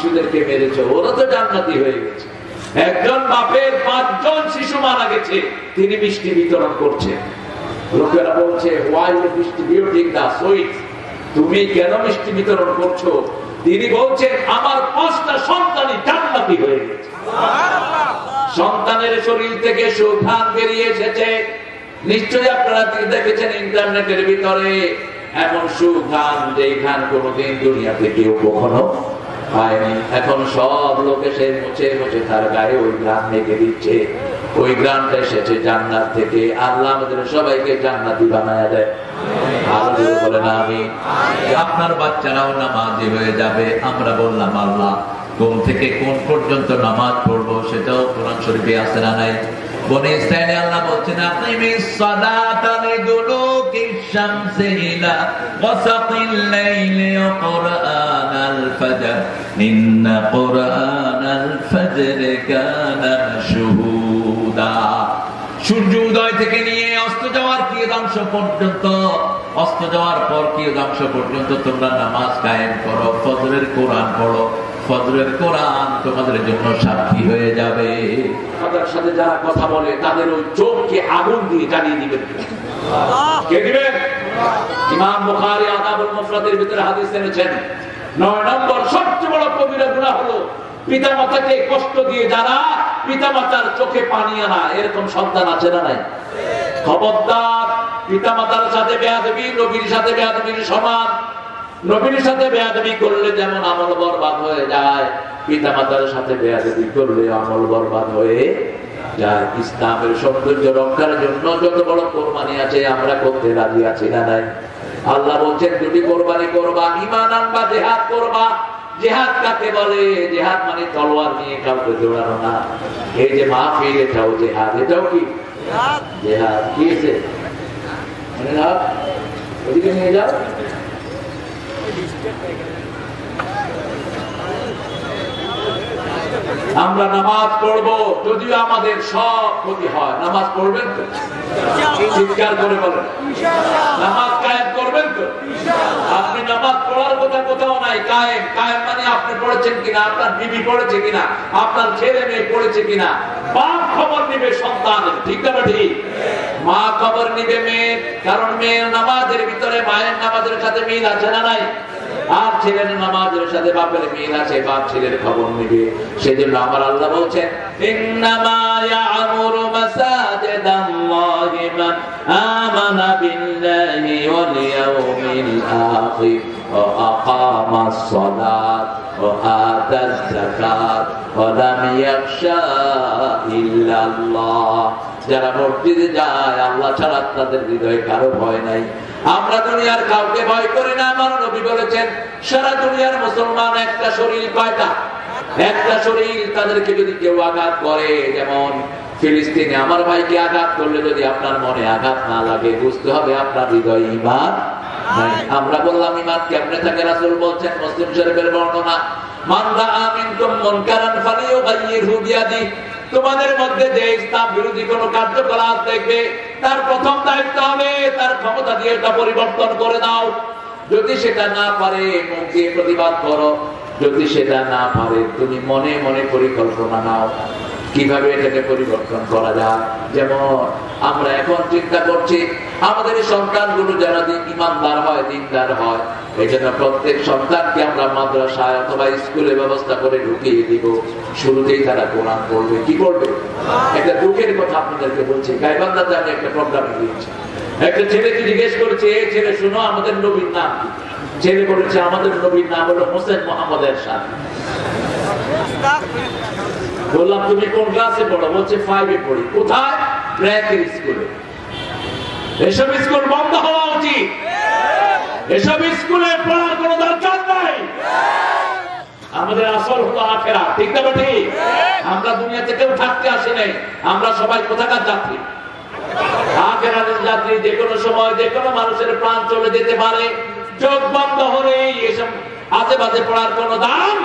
শিশুদেরকে মেরেছে, ওরা তো জান্নাতি হয়ে গেছে। একজন বাপের 5 জন শিশু মারা গেছে, তিনি মিষ্টি বিতরণ করছেন। লোকেরা বলছে, why you distributing the sweets? তুমি কেন মিষ্টি বিতরণ করছো? তিনি বলছেন, আমার 5টা সন্তানই জান্নাতি হয়ে গেছে। সন্তানের শরীর থেকে সুঘ্রাণ বেরিয়ে এসেছে। নিশ্চয়ই আপনারা দেখেছেন ইন্টারনেটের ভিতরে এমন সুঘ্রাণ, যেই ঘ্রাণ কোনোদিন দুনিয়াতে কেউ কখনো পায়নি। এখন সব লোক এসে মুছে মুছে তার গায়ে ওই ঘ্রাণ মেখে দিচ্ছে। ওই ঘ্রাণটা এসেছে জান্নাত থেকে। আল্লাহ আমাদের সবাইকে জান্নাতি বানায়া দেয়। আল্লাহ বলেন আমিন। আপনার বাচ্চারাও নামাজি হয়ে যাবে। আমরা বললাম আল্লাহ কোন থেকে কোন পর্যন্ত নামাজ পড়বো সেটাও কোরআন শরীফে আছে না নাই? বনি ইসরাইলে আল্লাহ বলছেন, আকিমিস সালাতা লিদুলুকিশ শামসি ইলা গাসাকিল লাইলি ওয়া কুরআনাল ফাজর ইন্না কুরআনাল ফাজরি কানা মাশহুদা। সূর্য উদয় থেকে নিয়ে অস্ত যাওয়ার কিয়দাংশ পর্যন্ত, অস্ত যাওয়ার পর কিয়দাংশ পর্যন্ত তোমরা নামাজ কায়েম করো, ফজরের কোরআন পড়ো। ফজরের কোরআন তোমাদের জন্য সাক্ষী হয়ে যাবে। তাদের সাথে যারা কথা বলে তাদের ওই চোখকে আগুন দিয়ে জ্বালিয়ে দিবেন। কে দিবেন? ইমাম বুখারী আদাবুল মুফরাদের ভিতরে হাদিস এনেছেন, 9 নম্বর সবচেয়ে বড় কবিরা গুনাহ হলো পিতামাতাকে কষ্ট দিয়ে যারা পিতামাতার চোখে পানি আনা। এরকম সন্তান আছে না নাই? খবরদার, পিতামাতার সাথে বেয়াদবি নবীর সাথে বেয়াদবির সমান। নবীর সাথে বেয়াদবি করলে যেমন আমল বরবাদ হয়ে যায়, পিতামাতার সাথে বেয়াদবি করলে আমল বরবাদ হয়ে যায়। ইসলামের সৌন্দর্য রক্ষার জন্য যত বড় কোরবানি আছে আমরা করতে রাজি আছি না নাই? আল্লাহ বলছেন, দুটি কোরবানি করবা, ঈমান আনবা, জিহাদ করবা। জিহাদ কাকে বলে? জিহাদ মানে তলোয়ার নিয়ে কাউকে জোড়ানো না। এই যে মাহফিল, এটাও জিহাদ। এটাও কি জিহাদ? কি আছে মানে না? ওদিকে নিয়ে যাও। আমরা নামাজ পড়বো, যদিও আমাদের সব ক্ষতি হয়। নামাজ পড়বেন তো? চিৎকার করে বলেন, নামাজ কায়েম করবেন তো? আপনি নামাজ পড়ার কথা কোথাও নাই। কায়েম, কায়েম মানে আপনি পড়েছেন কিনা, আপনার বিবি পড়েছে কিনা, আপনার ছেলে মেয়ে পড়েছে কিনা। বাপ খবর নিবে সন্তানের, ঠিক না ঠিক? মা খবর নিবে মেয়ের, কারণ মেয়ের নামাজের ভিতরে মায়ের নামাজের সাথে মিল আছে না নাই? আর ছেলের নামাজের সাথে বাপের মিল আছে, বাপ ছেলের খবর নিবে। সেজন্য আমার আল্লাহ বলছেন, ইন্নামা ইয়া'মুরু মাসাজিদাল্লাহি মান আমানা বিল্লাহি ওয়াল ইয়াউমিল আখির ওয়া আকামাস সালাত ওয়া আতাজ যাকাত ওয়া লাম ইয়াখশা ইল্লাল্লাহ। যারা মসজিদে যায় আল্লাহ ছাড়া তাদের হৃদয়ে কারো ভয় নাই। আমরা দুনিয়ার কাউকে ভয় করি না। আমার নবী বলেছেন, সারা দুনিয়ার মুসলমান একটা শরীর। কয়টা? একটা শরীর। তাদেরকে যদি কেউ আঘাত করে, যেমন ফিলিস্তিনে আমার ভাইকে আঘাত করলে যদি আপনার মনে আঘাত না লাগে, বুঝতে হবে আপনার হৃদয়ে ঈমান নাই। আমরা বললাম ঈমান কেমনে থাকে? রাসূল বলছেন, মুসলিম শরীফের বর্ণনা, মান রাআ মিনকুম মুনকারান ফালিয়ুগাইয়িরহু বিয়াদিহি। তোমাদের মধ্যে যে ইসলাম বিরোধী কোন কার্যকলাপ দেখবে, তার প্রথম দায়িত্ব হবে তার ক্ষমতা দিয়ে এটা পরিবর্তন করে দাও। যদি সেটা না পারে মুখ দিয়ে প্রতিবাদ করো, যদি সেটা না পারে তুমি মনে মনে পরিকল্পনা নাও কিভাবে এটাকে পরিবর্তন করা যায়। যেমন আমরা এখন চিন্তা করছি আমাদের সন্তানগুলো যেন ইমানদার হয়, দিনদার হয়। এই জন্য প্রত্যেক সন্তানকে আমরা মাদ্রাসায় অথবা স্কুলে ব্যবস্থা করে ঢুকিয়ে দিব। শুরুতেই তারা কোরআন পড়বে। কি পড়বে? একটা দুঃখের কথা আপনাদেরকে বলছি, গাইবান্ধাতে আমি একটা প্রোগ্রামে গিয়েছি। একটা ছেলেকে জিজ্ঞেস করেছে, এই ছেলে শুনো আমাদের নবীর নাম কি? ছেলে বলেছে, আমাদের নবীর নাম হলো হোসেন মোহাম্মদ এরশাদ। বললাম, তুমি কোন ক্লাসে পড়ো? বলছে 5 এ পড়ি। কোথায়? ব্র্যাকের স্কুলে। এসব স্কুল বন্ধ হওয়া উচিত। এসব স্কুলে পড়ার কোনো দরকার নাই। আমাদের আসল হলো আখিরাত, ঠিক না ঠিক? আমরা দুনিয়াতে কেউ থাকতে আসি নাই। আমরা সবাই কোথাকার যাত্রী? আখিরাতের যাত্রী। যে কোনো সময় যে কোনো মানুষের প্রাণ চলে যেতে পারে। চোখ বন্ধ হলেই এসব আজে বাজে পড়ার কোনো দাম